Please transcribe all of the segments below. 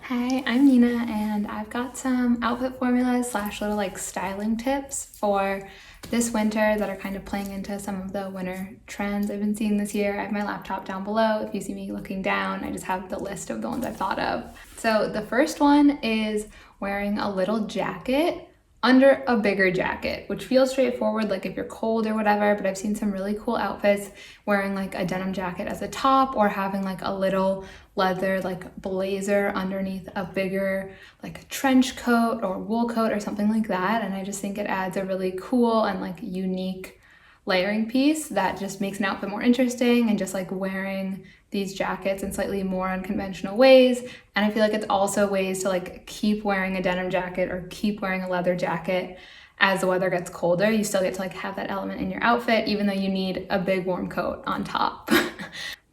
Hi, I'm Nina and I've got some outfit formulas slash little like styling tips for this winter that are kind of playing into some of the winter trends I've been seeing this year. I have my laptop down below. If you see me looking down, I just have the list of the ones I've thought of. So the first one is wearing a little jacket under a bigger jacket, which feels straightforward, like if you're cold or whatever, but I've seen some really cool outfits wearing like a denim jacket as a top or having like a little leather like blazer underneath a bigger like trench coat or wool coat or something like that. And I just think it adds a really cool and like unique layering piece that just makes an outfit more interesting, and just like wearing these jackets in slightly more unconventional ways. And I feel like it's also ways to like keep wearing a denim jacket or keep wearing a leather jacket as the weather gets colder. You still get to like have that element in your outfit even though you need a big warm coat on top.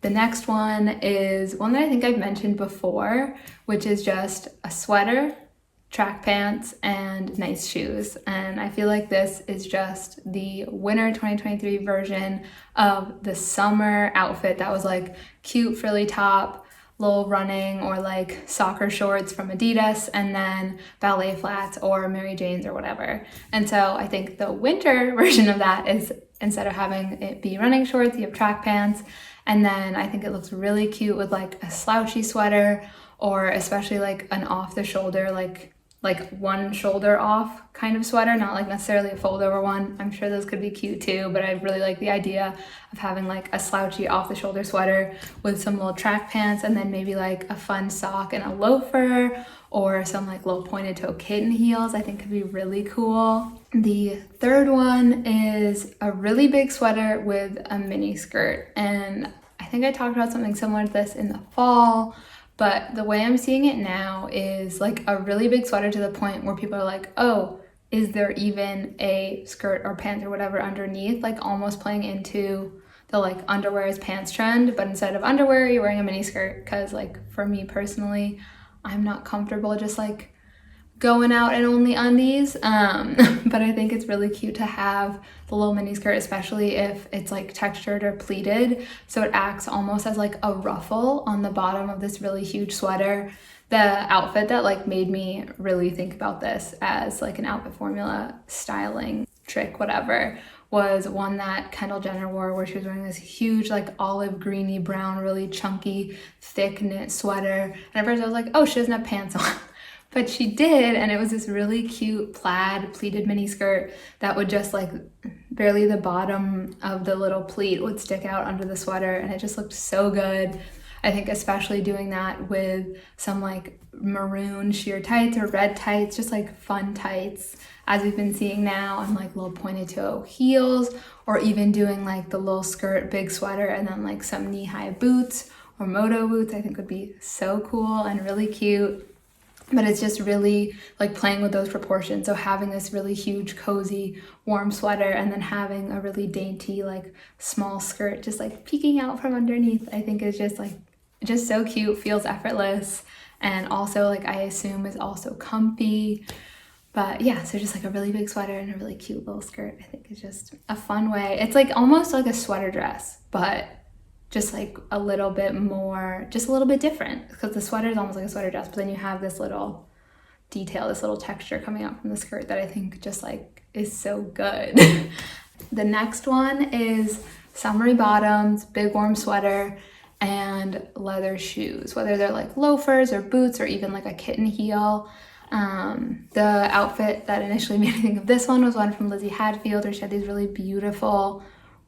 The next one is one that I think I've mentioned before, which is just a sweater, track pants, and nice shoes. And I feel like this is just the winter 2023 version of the summer outfit that was like cute frilly top, little running or like soccer shorts from Adidas, and then ballet flats or Mary Jane's or whatever. And so I think the winter version of that is, instead of having it be running shorts, you have track pants. And then I think it looks really cute with like a slouchy sweater, or especially like an off the shoulder, like one shoulder off kind of sweater, not like necessarily a fold over one. I'm sure those could be cute too, but I really like the idea of having like a slouchy off the shoulder sweater with some little track pants, and then maybe like a fun sock and a loafer, or some like little pointed toe kitten heels. I think could be really cool. The third one is a really big sweater with a mini skirt. And I think I talked about something similar to this in the fall, but the way I'm seeing it now is like a really big sweater to the point where people are like, oh, is there even a skirt or pants or whatever underneath? Like almost playing into the like underwear is pants trend, but instead of underwear, you're wearing a mini skirt. Cause like for me personally, I'm not comfortable just like going out in only undies, but I think it's really cute to have the little mini skirt, especially if it's like textured or pleated, so it acts almost as like a ruffle on the bottom of this really huge sweater. The outfit that like made me really think about this as like an outfit formula styling trick, whatever, was one that Kendall Jenner wore, where she was wearing this huge like olive greeny brown, really chunky, thick knit sweater. And at first I was like, oh, she doesn't have pants on. But she did, and it was this really cute plaid pleated mini skirt that would just like barely the bottom of the little pleat would stick out under the sweater, and it just looked so good. I think especially doing that with some like maroon sheer tights or red tights, just like fun tights as we've been seeing now, and like little pointed toe heels, or even doing like the little skirt big sweater and then like some knee-high boots or moto boots, I think would be so cool and really cute. But it's just really like playing with those proportions. So having this really huge, cozy, warm sweater, and then having a really dainty, like small skirt just like peeking out from underneath, I think is just so cute, feels effortless, and also like I assume is also comfy. But yeah, so just like a really big sweater and a really cute little skirt, I think is just a fun way. It's like almost like a sweater dress, but just like a little bit more, just a little bit different, because the sweater is almost like a sweater dress, but then you have this little detail, this little texture coming out from the skirt that I think just like is so good. The next one is summery bottoms, big warm sweater, and leather shoes, whether they're like loafers or boots or even like a kitten heel. The outfit that initially made me think of this one was one from Lizzie Hadfield, where she had these really beautiful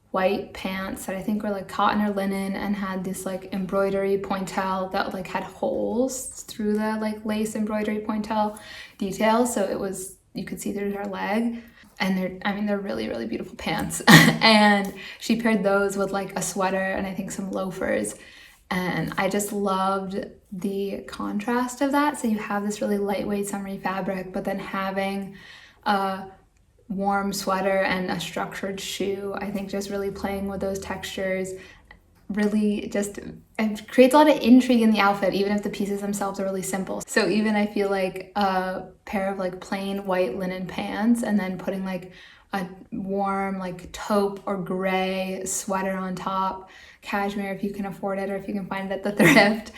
white pants that I think were like cotton or linen, and had this like embroidery pointel that like had holes through the like lace embroidery pointel details, so it was, you could see through her leg. And they're really, really beautiful pants. And she paired those with like a sweater and I think some loafers, and I just loved the contrast of that. So you have this really lightweight summery fabric, but then having a warm sweater and a structured shoe, I think just really playing with those textures really just, it creates a lot of intrigue in the outfit, even if the pieces themselves are really simple. So even I feel like a pair of like plain white linen pants and then putting like a warm like taupe or gray sweater on top, cashmere if you can afford it or if you can find it at the thrift,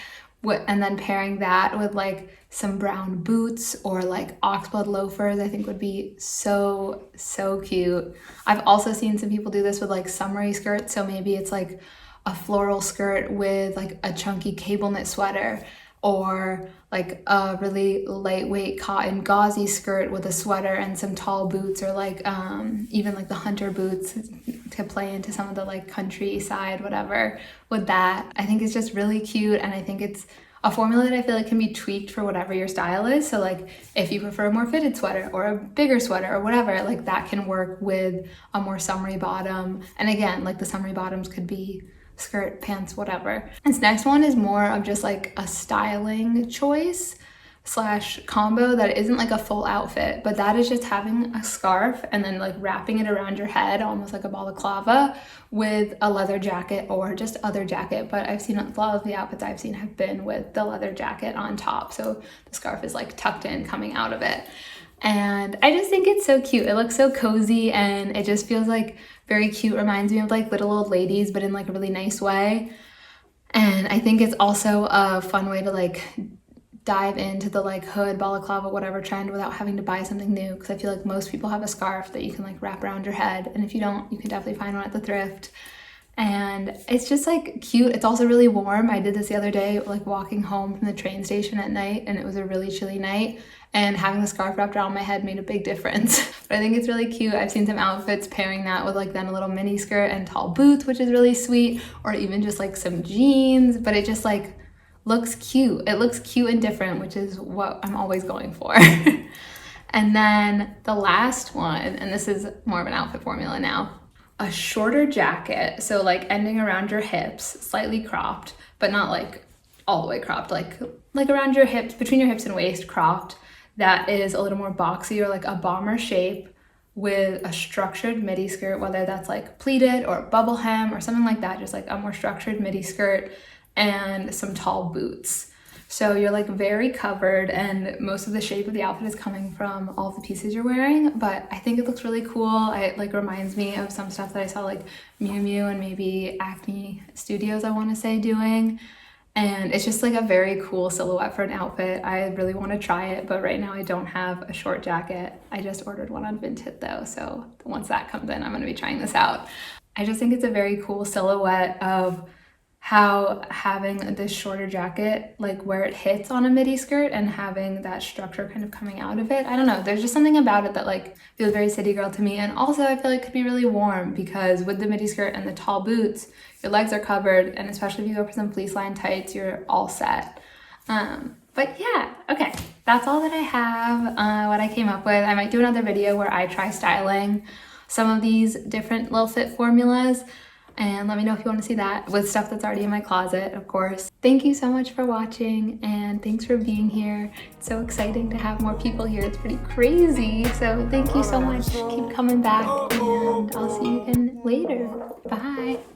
and then pairing that with like some brown boots or like oxblood loafers, I think would be so, so cute. I've also seen some people do this with like summery skirts. So maybe it's like a floral skirt with like a chunky cable knit sweater, or like a really lightweight cotton gauzy skirt with a sweater and some tall boots, or like even like the hunter boots to play into some of the like countryside whatever with that. I think it's just really cute, and I think it's a formula that I feel like can be tweaked for whatever your style is. So like if you prefer a more fitted sweater or a bigger sweater or whatever, like that can work with a more summery bottom. And again, like the summery bottoms could be skirt, pants, whatever. This next one is more of just like a styling choice slash combo that isn't like a full outfit, but that is just having a scarf and then like wrapping it around your head almost like a balaclava with a leather jacket or just other jacket. But I've seen a lot of the outfits I've seen have been with the leather jacket on top, so the scarf is like tucked in coming out of it. And I just think it's so cute. It looks so cozy and it just feels like very cute. Reminds me of like little old ladies, but in like a really nice way. And I think it's also a fun way to like dive into the like hood, balaclava, whatever trend without having to buy something new, because I feel like most people have a scarf that you can like wrap around your head, and if you don't, you can definitely find one at the thrift. And it's just like cute. It's also really warm. I did this the other day, like walking home from the train station at night, and it was a really chilly night, and having the scarf wrapped around my head made a big difference. But I think it's really cute. I've seen some outfits pairing that with like then a little mini skirt and tall boots, which is really sweet, or even just like some jeans, but it just like looks cute. It looks cute and different, which is what I'm always going for. And then the last one, and this is more of an outfit formula now, a shorter jacket. So like ending around your hips, slightly cropped, but not like all the way cropped, like around your hips, between your hips and waist cropped. That is a little more boxy or like a bomber shape with a structured midi skirt, whether that's like pleated or bubble hem or something like that, just like a more structured midi skirt and some tall boots. So you're like very covered, and most of the shape of the outfit is coming from all the pieces you're wearing, but I think it looks really cool. It like reminds me of some stuff that I saw like Miu Miu and maybe Acne Studios, I want to say, doing. And it's just like a very cool silhouette for an outfit. I really want to try it, but right now I don't have a short jacket. I just ordered one on Vinted though, so once that comes in, I'm going to be trying this out. I just think it's a very cool silhouette of how having this shorter jacket, like where it hits on a midi skirt and having that structure kind of coming out of it. I don't know, there's just something about it that like feels very city girl to me. And also I feel like it could be really warm because with the midi skirt and the tall boots, your legs are covered, and especially if you go for some fleece line tights, you're all set. But yeah, okay, that's all that I have, what I came up with. I might do another video where I try styling some of these different little fit formulas. And let me know if you want to see that with stuff that's already in my closet, of course. Thank you so much for watching, and thanks for being here. It's so exciting to have more people here. It's pretty crazy. So thank you so much. Keep coming back, and I'll see you again later. Bye.